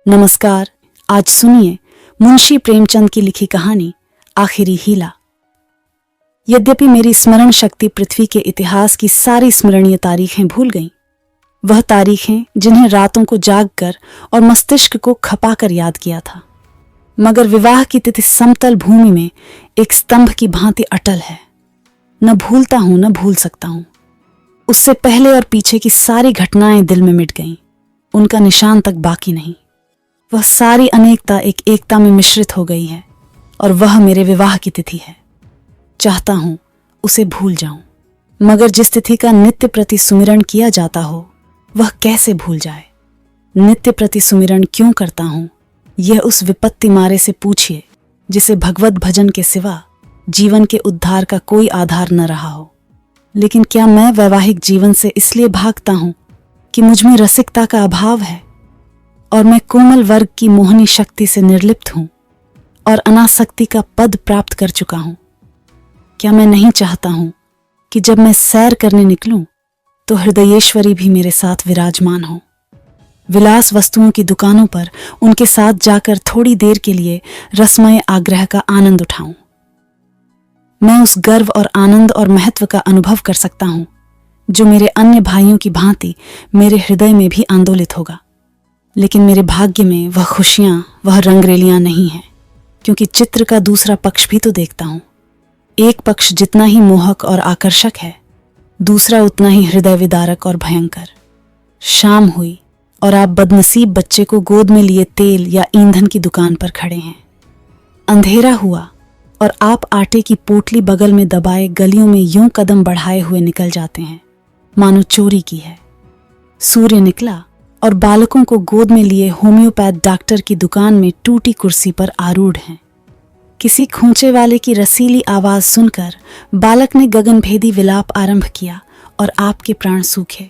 नमस्कार। आज सुनिए मुंशी प्रेमचंद की लिखी कहानी आखिरी हीला। यद्यपि मेरी स्मरण शक्ति पृथ्वी के इतिहास की सारी स्मरणीय तारीखें भूल गईं, वह तारीखें जिन्हें रातों को जागकर और मस्तिष्क को खपाकर याद किया था, मगर विवाह की तिथि समतल भूमि में एक स्तंभ की भांति अटल है। न भूलता हूं, न भूल सकता हूं। उससे पहले और पीछे की सारी घटनाएं दिल में मिट गईं, उनका निशान तक बाकी नहीं। वह सारी अनेकता एक एकता में मिश्रित हो गई है और वह मेरे विवाह की तिथि है। चाहता हूं उसे भूल जाऊं, मगर जिस तिथि का नित्य प्रति सुमिरण किया जाता हो वह कैसे भूल जाए। नित्य प्रति सुमिरण क्यों करता हूं, यह उस विपत्ति मारे से पूछिए जिसे भगवत भजन के सिवा जीवन के उद्धार का कोई आधार न रहा हो। लेकिन क्या मैं वैवाहिक जीवन से इसलिए भागता हूं कि मुझ में रसिकता का अभाव है और मैं कोमल वर्ग की मोहनी शक्ति से निर्लिप्त हूं और अनासक्ति का पद प्राप्त कर चुका हूं? क्या मैं नहीं चाहता हूं कि जब मैं सैर करने निकलूं तो हृदयेश्वरी भी मेरे साथ विराजमान हो, विलास वस्तुओं की दुकानों पर उनके साथ जाकर थोड़ी देर के लिए रसमय आग्रह का आनंद उठाऊं? मैं उस गर्व और आनंद और महत्व का अनुभव कर सकता हूं जो मेरे अन्य भाइयों की भांति मेरे हृदय में भी आंदोलित होगा। लेकिन मेरे भाग्य में वह खुशियां, वह रंगरेलियां नहीं है, क्योंकि चित्र का दूसरा पक्ष भी तो देखता हूं। एक पक्ष जितना ही मोहक और आकर्षक है, दूसरा उतना ही हृदय विदारक और भयंकर। शाम हुई और आप बदनसीब बच्चे को गोद में लिए तेल या ईंधन की दुकान पर खड़े हैं। अंधेरा हुआ और आप आटे की पोटली बगल में दबाए गलियों में यूं कदम बढ़ाए हुए निकल जाते हैं मानो चोरी की है। सूर्य निकला और बालकों को गोद में लिए होम्योपैथ डॉक्टर की दुकान में टूटी कुर्सी पर आरूढ़ हैं। किसी खूंचे वाले की रसीली आवाज सुनकर बालक ने गगनभेदी विलाप आरंभ किया और आपके प्राण सूखे।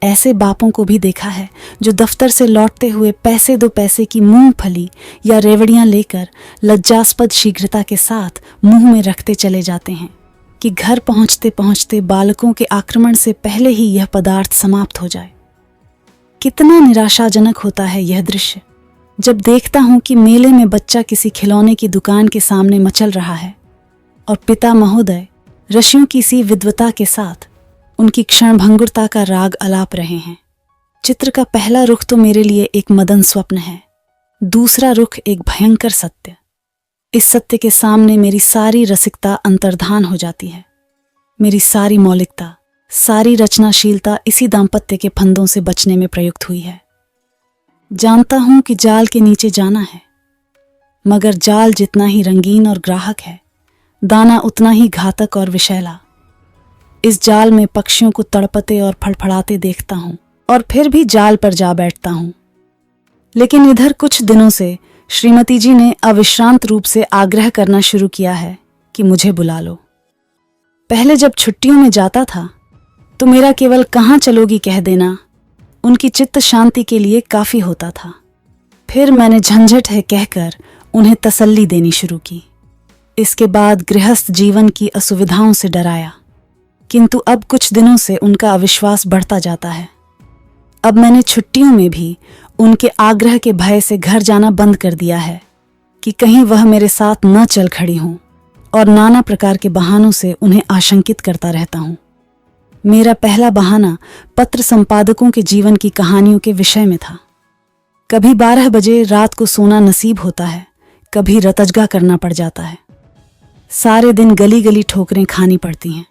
ऐसे बापों को भी देखा है जो दफ्तर से लौटते हुए पैसे दो पैसे की मूंगफली या रेवड़ियां लेकर लज्जास्पद शीघ्रता के साथ मुंह में रखते चले जाते हैं कि घर पहुंचते पहुंचते बालकों के आक्रमण से पहले ही यह पदार्थ समाप्त हो जाए। कितना निराशाजनक होता है यह दृश्य जब देखता हूं कि मेले में बच्चा किसी खिलौने की दुकान के सामने मचल रहा है और पिता महोदय ऋषियों की सी विद्वता के साथ उनकी क्षणभंगुरता का राग अलाप रहे हैं। चित्र का पहला रुख तो मेरे लिए एक मदन स्वप्न है, दूसरा रुख एक भयंकर सत्य। इस सत्य के सामने मेरी सारी रसिकता अंतर्धान हो जाती है। मेरी सारी मौलिकता, सारी रचनाशीलता इसी दाम्पत्य के फंदों से बचने में प्रयुक्त हुई है। जानता हूं कि जाल के नीचे जाना है, मगर जाल जितना ही रंगीन और ग्राहक है, दाना उतना ही घातक और विषैला। इस जाल में पक्षियों को तड़पते और फड़फड़ाते देखता हूं और फिर भी जाल पर जा बैठता हूं। लेकिन इधर कुछ दिनों से श्रीमती जी ने अविश्रांत रूप से आग्रह करना शुरू किया है कि मुझे बुला लो। पहले जब छुट्टियों में जाता था तो मेरा केवल कहाँ चलोगी कह देना उनकी चित्त शांति के लिए काफी होता था। फिर मैंने झंझट है कहकर उन्हें तसल्ली देनी शुरू की। इसके बाद गृहस्थ जीवन की असुविधाओं से डराया, किंतु अब कुछ दिनों से उनका अविश्वास बढ़ता जाता है। अब मैंने छुट्टियों में भी उनके आग्रह के भय से घर जाना बंद कर दिया है कि कहीं वह मेरे साथ न चल खड़ी हों, और नाना प्रकार के बहानों से उन्हें आशंकित करता रहता हूं। मेरा पहला बहाना पत्र संपादकों के जीवन की कहानियों के विषय में था। कभी 12 बजे रात को सोना नसीब होता है, कभी रतजगा करना पड़ जाता है। सारे दिन गली गली ठोकरें खानी पड़ती हैं।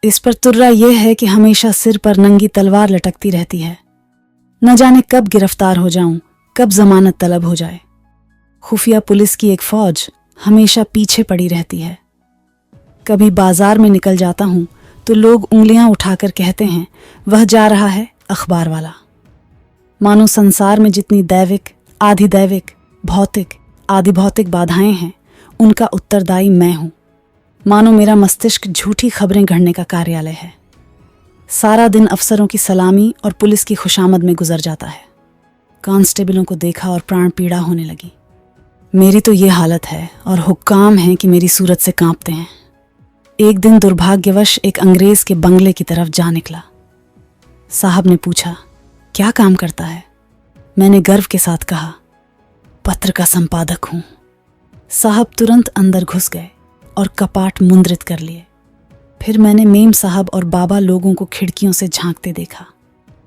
इस पर तुर्रा यह है कि हमेशा सिर पर नंगी तलवार लटकती रहती है। न जाने कब गिरफ्तार हो जाऊं, कब जमानत तलब हो जाए। खुफिया पुलिस की एक फौज हमेशा पीछे पड़ी रहती है। कभी बाजार में निकल जाता हूं तो लोग उंगलियां उठाकर कहते हैं वह जा रहा है अखबार वाला। मानो संसार में जितनी दैविक, आधिदैविक, भौतिक, आदि भौतिक बाधाएं हैं उनका उत्तरदायी मैं हूं। मानो मेरा मस्तिष्क झूठी खबरें गढ़ने का कार्यालय है। सारा दिन अफसरों की सलामी और पुलिस की खुशामद में गुजर जाता है। कांस्टेबलों को देखा और प्राण पीड़ा होने लगी। मेरी तो ये हालत है और हुक्काम हैं कि मेरी सूरत से कांपते हैं। एक दिन दुर्भाग्यवश एक अंग्रेज के बंगले की तरफ जा निकला। साहब ने पूछा, क्या काम करता है? मैंने गर्व के साथ कहा, पत्र का संपादक हूं। साहब तुरंत अंदर घुस गए और कपाट मुंद्रित कर लिए। फिर मैंने मेम साहब और बाबा लोगों को खिड़कियों से झांकते देखा,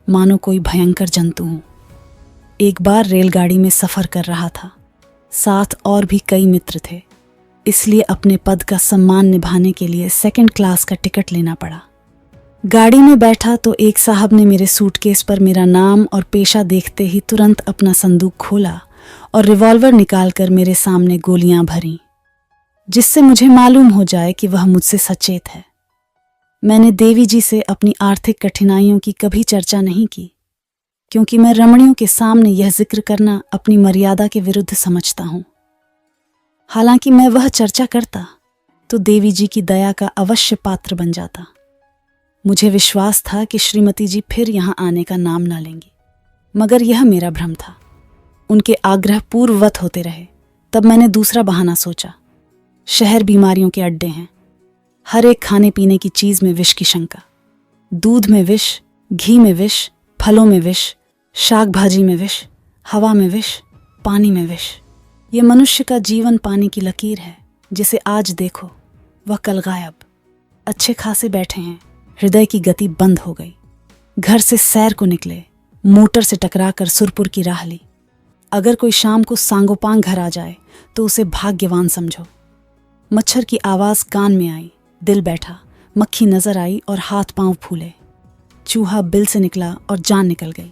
मानो कोई भयंकर जंतु हूं। एक बार रेलगाड़ी में सफर कर रहा था, साथ और भी कई मित्र थे, इसलिए अपने पद का सम्मान निभाने के लिए सेकंड क्लास का टिकट लेना पड़ा। गाड़ी में बैठा तो एक साहब ने मेरे सूटकेस पर मेरा नाम और पेशा देखते ही तुरंत अपना संदूक खोला और रिवॉल्वर निकालकर मेरे सामने गोलियां भरीं, जिससे मुझे मालूम हो जाए कि वह मुझसे सचेत है। मैंने देवी जी से अपनी आर्थिक कठिनाइयों की कभी चर्चा नहीं की, क्योंकि मैं रमणियों के सामने यह जिक्र करना अपनी मर्यादा के विरुद्ध समझता हूं। हालांकि मैं वह चर्चा करता तो देवी जी की दया का अवश्य पात्र बन जाता। मुझे विश्वास था कि श्रीमती जी फिर यहां आने का नाम ना लेंगी, मगर यह मेरा भ्रम था। उनके आग्रह पूर्ववत होते रहे। तब मैंने दूसरा बहाना सोचा। शहर बीमारियों के अड्डे हैं। हर एक खाने पीने की चीज में विष की शंका। दूध में विष, घी में विष, फलों में विष, शाक भाजी में विष, हवा में विष, पानी में विष। ये मनुष्य का जीवन पानी की लकीर है, जिसे आज देखो वह कल गायब। अच्छे खासे बैठे हैं, हृदय की गति बंद हो गई। घर से सैर को निकले, मोटर से टकराकर सुरपुर की राह ली। अगर कोई शाम को सांगोपांग घर आ जाए तो उसे भाग्यवान समझो। मच्छर की आवाज कान में आई, दिल बैठा, मक्खी नजर आई और हाथ पांव फूले। चूहा बिल से निकला और जान निकल गई।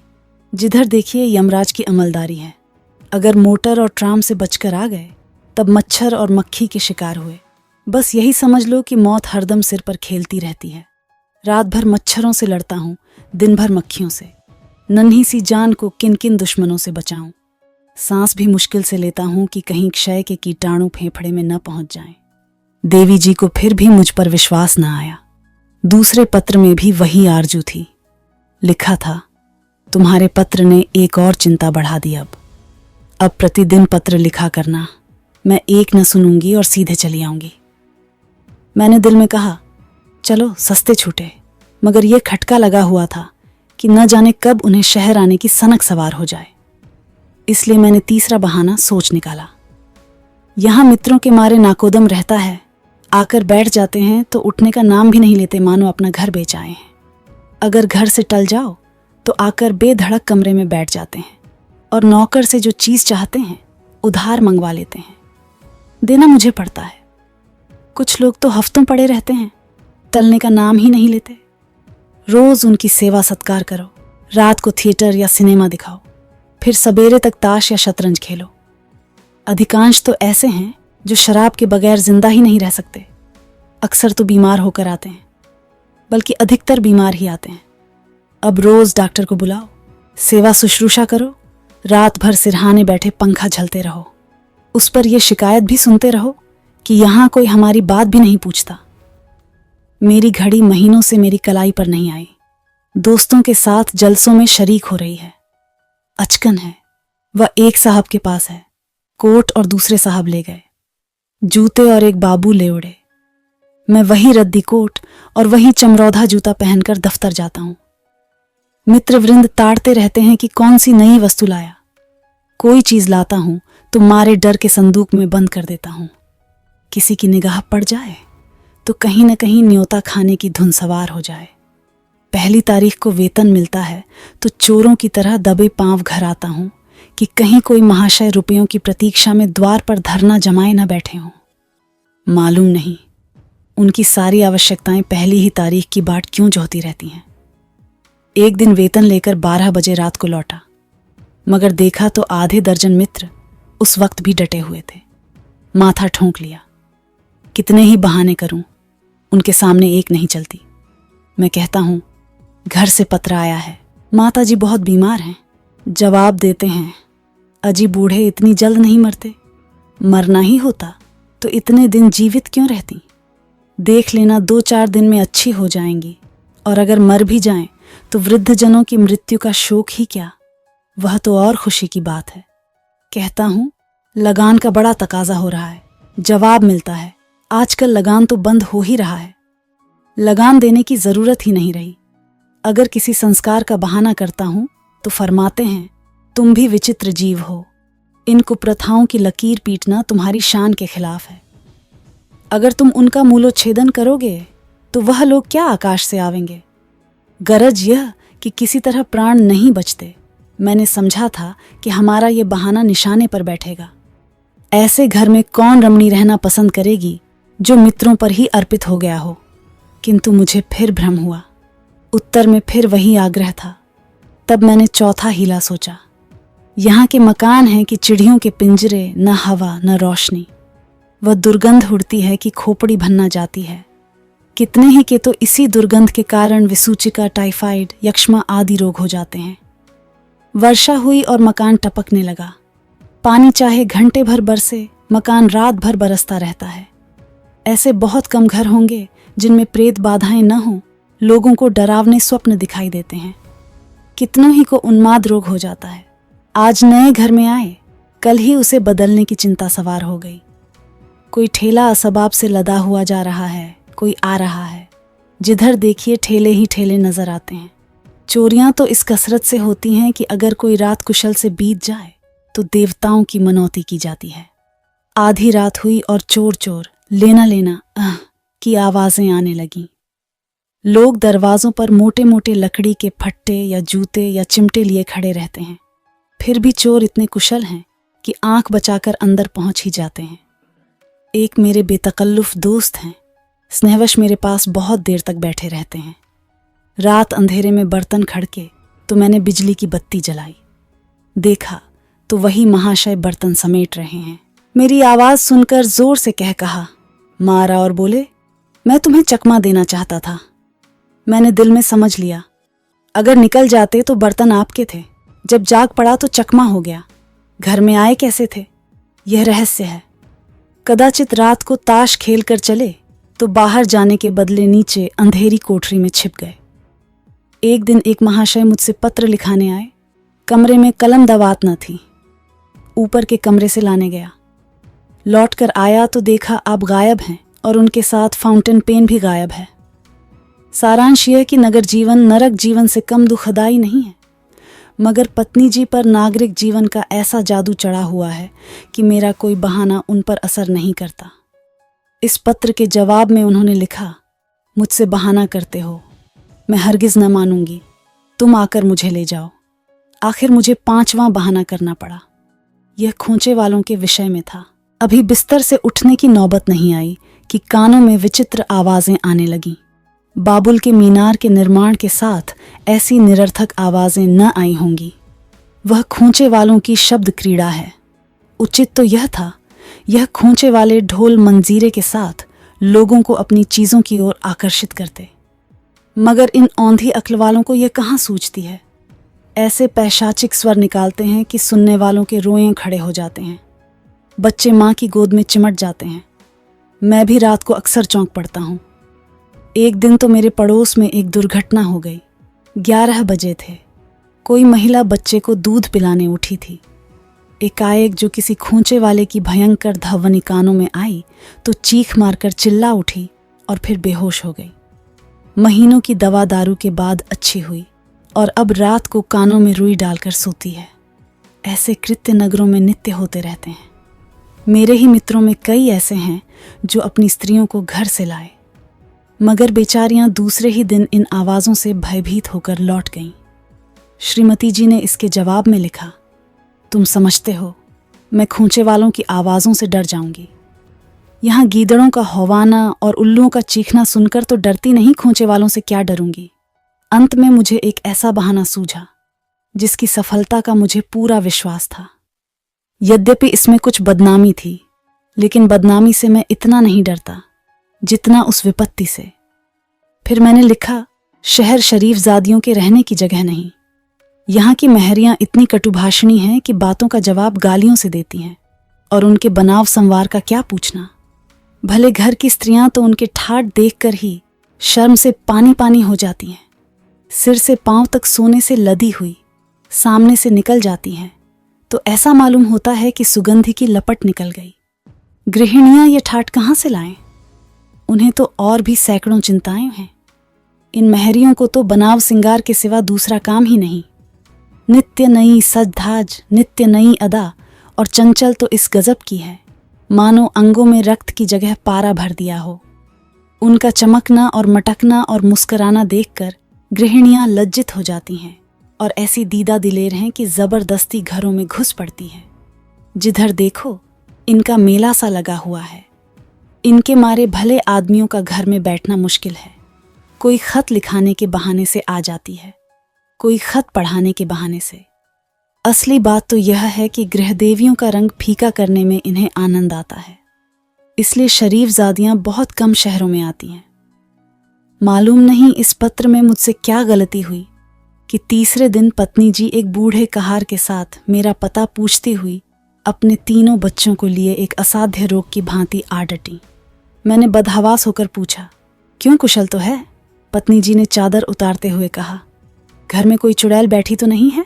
जिधर देखिए यमराज की अमलदारी है। अगर मोटर और ट्राम से बचकर आ गए तब मच्छर और मक्खी के शिकार हुए। बस यही समझ लो कि मौत हरदम सिर पर खेलती रहती है। रात भर मच्छरों से लड़ता हूं, दिन भर मक्खियों से। नन्ही सी जान को किन किन दुश्मनों से बचाऊं। सांस भी मुश्किल से लेता हूं कि कहीं क्षय के कीटाणु फेफड़े में न पहुंच जाएं। देवी जी को फिर भी मुझ पर विश्वास न आया। दूसरे पत्र में भी वही आरजू थी। लिखा था, तुम्हारे पत्र ने एक और चिंता बढ़ा दी। अब प्रतिदिन पत्र लिखा करना। मैं एक न सुनूंगी और सीधे चली आऊंगी। मैंने दिल में कहा, चलो सस्ते छूटे, मगर यह खटका लगा हुआ था कि न जाने कब उन्हें शहर आने की सनक सवार हो जाए। इसलिए मैंने तीसरा बहाना सोच निकाला। यहां मित्रों के मारे नाकोदम रहता है। आकर बैठ जाते हैं तो उठने का नाम भी नहीं लेते, मानो अपना घर बेच आए हैं। अगर घर से टल जाओ तो आकर बेधड़क कमरे में बैठ जाते हैं और नौकर से जो चीज चाहते हैं उधार मंगवा लेते हैं। देना मुझे पड़ता है। कुछ लोग तो हफ्तों पड़े रहते हैं, टलने का नाम ही नहीं लेते। रोज उनकी सेवा सत्कार करो, रात को थिएटर या सिनेमा दिखाओ, फिर सवेरे तक ताश या शतरंज खेलो। अधिकांश तो ऐसे हैं जो शराब के बगैर जिंदा ही नहीं रह सकते। अक्सर तो बीमार होकर आते हैं, बल्कि अधिकतर बीमार ही आते हैं। अब रोज डॉक्टर को बुलाओ, सेवा शुश्रूषा करो, रात भर सिरहाने बैठे पंखा झलते रहो। उस पर यह शिकायत भी सुनते रहो कि यहां कोई हमारी बात भी नहीं पूछता। मेरी घड़ी महीनों से मेरी कलाई पर नहीं आई। दोस्तों के साथ जलसों में शरीक हो रही है। अचकन है, वह एक साहब के पास है। कोट और दूसरे साहब ले गए। जूते और एक बाबू ले उड़े। मैं वही रद्दी कोट और वही चमरौधा जूता पहनकर दफ्तर जाता हूं। मित्र वृंद ताड़ते रहते हैं कि कौन सी नई वस्तु लाया। कोई चीज लाता हूं तो मारे डर के संदूक में बंद कर देता हूं। किसी की निगाह पड़ जाए तो कहीं न कहीं न्योता खाने की धुन सवार हो जाए। पहली तारीख को वेतन मिलता है तो चोरों की तरह दबे पांव घर आता हूं कि कहीं कोई महाशय रुपयों की प्रतीक्षा में द्वार पर धरना जमाए न बैठे हों। मालूम नहीं उनकी सारी आवश्यकताएं पहली ही तारीख की बाट क्यों जोहती रहती हैं। एक दिन वेतन लेकर 12 बजे रात को लौटा, मगर देखा तो आधे दर्जन मित्र उस वक्त भी डटे हुए थे। माथा ठोंक लिया। कितने ही बहाने करूं, उनके सामने एक नहीं चलती। मैं कहता हूं, घर से पत्र आया है, माताजी बहुत बीमार हैं। जवाब देते हैं, अजी बूढ़े इतनी जल्द नहीं मरते। मरना ही होता तो इतने दिन जीवित क्यों रहती। देख लेना 2-4 दिन में अच्छी हो जाएंगी, और अगर मर भी जाएं तो वृद्धजनों की मृत्यु का शोक ही क्या, वह तो और खुशी की बात है। कहता हूं, लगान का बड़ा तकाजा हो रहा है। जवाब मिलता है, आजकल लगान तो बंद हो ही रहा है। लगान देने की जरूरत ही नहीं रही। अगर किसी संस्कार का बहाना करता हूं तो फरमाते हैं, तुम भी विचित्र जीव हो। इन कुप्रथाओं की लकीर पीटना तुम्हारी शान के खिलाफ है। अगर तुम उनका मूलोच्छेदन करोगे तो वह लोग क्या आकाश से आवेंगे। गरज यह कि किसी तरह प्राण नहीं बचते। मैंने समझा था कि हमारा ये बहाना निशाने पर बैठेगा। ऐसे घर में कौन रमणी रहना पसंद करेगी जो मित्रों पर ही अर्पित हो गया हो। किंतु मुझे फिर भ्रम हुआ। उत्तर में फिर वही आग्रह था। तब मैंने चौथा हीला सोचा। यहाँ के मकान हैं कि चिड़ियों के पिंजरे, न हवा न रोशनी। वह दुर्गंध उड़ती है कि खोपड़ी भन्ना जाती है। कितने ही के तो इसी दुर्गंध के कारण विसूचिका, टाइफाइड, यक्ष्मा आदि रोग हो जाते हैं। वर्षा हुई और मकान टपकने लगा। पानी चाहे घंटे भर बरसे, मकान रात भर बरसता रहता है। ऐसे बहुत कम घर होंगे जिनमें प्रेत बाधाएं न हों। लोगों को डरावने स्वप्न दिखाई देते हैं। कितनों ही को उन्माद रोग हो जाता है। आज नए घर में आए, कल ही उसे बदलने की चिंता सवार हो गई। कोई ठेला असबाब से लदा हुआ जा रहा है, कोई आ रहा है। जिधर देखिए ठेले ही ठेले नजर आते हैं। चोरियां तो इस कसरत से होती हैं कि अगर कोई रात कुशल से बीत जाए तो देवताओं की मनौती की जाती है। आधी रात हुई और चोर चोर, लेना लेना की आवाजें आने लगीं। लोग दरवाजों पर मोटे मोटे लकड़ी के फट्टे या जूते या चिमटे लिए खड़े रहते हैं। फिर भी चोर इतने कुशल हैं कि आंख बचाकर अंदर पहुंच ही जाते हैं। एक मेरे बेतकल्लुफ दोस्त हैं, स्नेहवश मेरे पास बहुत देर तक बैठे रहते हैं। रात अंधेरे में बर्तन खड़के तो मैंने बिजली की बत्ती जलाई। देखा तो वही महाशय बर्तन समेट रहे हैं। मेरी आवाज सुनकर जोर से कहा, मारा और बोले, मैं तुम्हें चकमा देना चाहता था। मैंने दिल में समझ लिया, अगर निकल जाते तो बर्तन आपके थे, जब जाग पड़ा तो चकमा हो गया। घर में आए कैसे थे, यह रहस्य है। कदाचित रात को ताश खेल कर चले तो बाहर जाने के बदले नीचे अंधेरी कोठरी में छिप गए। एक दिन एक महाशय मुझसे पत्र लिखाने आए। कमरे में कलम दवात न थी। ऊपर के कमरे से लाने गया। लौटकर आया तो देखा आप गायब हैं और उनके साथ फाउंटेन पेन भी गायब है। सारांश यह कि नगर जीवन नरक जीवन से कम दुखदाई नहीं है, मगर पत्नी जी पर नागरिक जीवन का ऐसा जादू चढ़ा हुआ है कि मेरा कोई बहाना उन पर असर नहीं करता। इस पत्र के जवाब में उन्होंने लिखा, मुझसे बहाना करते हो, मैं हरगिज न मानूंगी, तुम आकर मुझे ले जाओ। आखिर मुझे 5वां बहाना करना पड़ा। यह खोंचे वालों के विषय में था। अभी बिस्तर से उठने की नौबत नहीं आई कि कानों में विचित्र आवाजें आने लगीं। बाबुल के मीनार के निर्माण के साथ ऐसी निरर्थक आवाजें न आई होंगी। वह खोंचे वालों की शब्द क्रीड़ा है। उचित तो यह था, यह खोंचे वाले ढोल मंजीरे के साथ लोगों को अपनी चीजों की ओर आकर्षित करते। मगर इन औंधी अक्ल वालों को यह कहाँ सूझती है। ऐसे पैशाचिक स्वर निकालते हैं कि सुनने वालों के रोएं खड़े हो जाते हैं। बच्चे माँ की गोद में चिमट जाते हैं। मैं भी रात को अक्सर चौंक पड़ता हूँ। एक दिन तो मेरे पड़ोस में एक दुर्घटना हो गई। 11 बजे थे। कोई महिला बच्चे को दूध पिलाने उठी थी। एकाएक जो किसी खोंचे वाले की भयंकर ध्वनि कानों में आई तो चीख मारकर चिल्ला उठी और फिर बेहोश हो गई। महीनों की दवा दारू के बाद अच्छी हुई और अब रात को कानों में रुई डालकर सोती है। ऐसे कृत्य नगरों में नित्य होते रहते हैं। मेरे ही मित्रों में कई ऐसे हैं जो अपनी स्त्रियों को घर से लाए, मगर बेचारियां दूसरे ही दिन इन आवाज़ों से भयभीत होकर लौट गईं। श्रीमती जी ने इसके जवाब में लिखा, तुम समझते हो मैं खोंचे वालों की आवाज़ों से डर जाऊंगी। यहाँ गीदड़ों का हौवाना और उल्लुओं का चीखना सुनकर तो डरती नहीं, खोंचे वालों से क्या डरूंगी। अंत में मुझे एक ऐसा बहाना सूझा जिसकी सफलता का मुझे पूरा विश्वास था। यद्यपि इसमें कुछ बदनामी थी, लेकिन बदनामी से मैं इतना नहीं डरता जितना उस विपत्ति से। फिर मैंने लिखा, शहर शरीफ जादियों के रहने की जगह नहीं। यहाँ की महरियां इतनी कटुभाषणी हैं कि बातों का जवाब गालियों से देती हैं, और उनके बनाव संवार का क्या पूछना। भले घर की स्त्रियां तो उनके ठाट देखकर ही शर्म से पानी पानी हो जाती हैं। सिर से पांव तक सोने से लदी हुई सामने से निकल जाती हैं तो ऐसा मालूम होता है कि सुगंधि की लपट निकल गई। गृहिणियां ये ठाट कहाँ से लाएं? उन्हें तो और भी सैकड़ों चिंताएं हैं। इन महरियों को तो बनाव सिंगार के सिवा दूसरा काम ही नहीं। नित्य नई सज धाज, नित्य नई अदा और चंचल तो इस गजब की है, मानो अंगों में रक्त की जगह पारा भर दिया हो। उनका चमकना और मटकना और मुस्कुराना देखकर गृहिणियां लज्जित हो जाती हैं और ऐसी दीदा दिलेर हैं कि जबरदस्ती घरों में घुस पड़ती हैं। जिधर देखो इनका मेला सा लगा हुआ है। इनके मारे भले आदमियों का घर में बैठना मुश्किल है। कोई खत लिखाने के बहाने से आ जाती है, कोई खत पढ़ाने के बहाने से। असली बात तो यह है कि गृहदेवियों का रंग फीका करने में इन्हें आनंद आता है, इसलिए शरीफजादियां बहुत कम शहरों में आती हैं। मालूम नहीं इस पत्र में मुझसे क्या गलती हुई कि तीसरे दिन पत्नी जी एक बूढ़े कहार के साथ मेरा पता पूछती हुई अपने तीनों बच्चों को लिए एक असाध्य रोग की भांति आ डटी। मैंने बदहवास होकर पूछा, क्यों, कुशल तो है? पत्नी जी ने चादर उतारते हुए कहा, घर में कोई चुड़ैल बैठी तो नहीं है?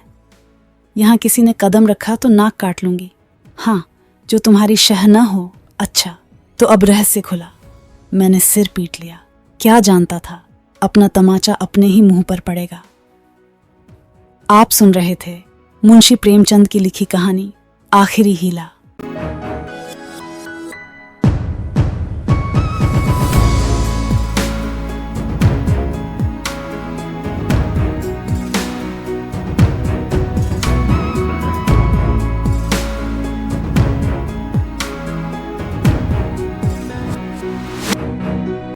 यहाँ किसी ने कदम रखा तो नाक काट लूंगी। हाँ, जो तुम्हारी शह न हो। अच्छा, तो अब रहस्य खुला। मैंने सिर पीट लिया। क्या जानता था अपना तमाचा अपने ही मुंह पर पड़ेगा। आप सुन रहे थे मुंशी प्रेमचंद की लिखी कहानी आखिरी हीला।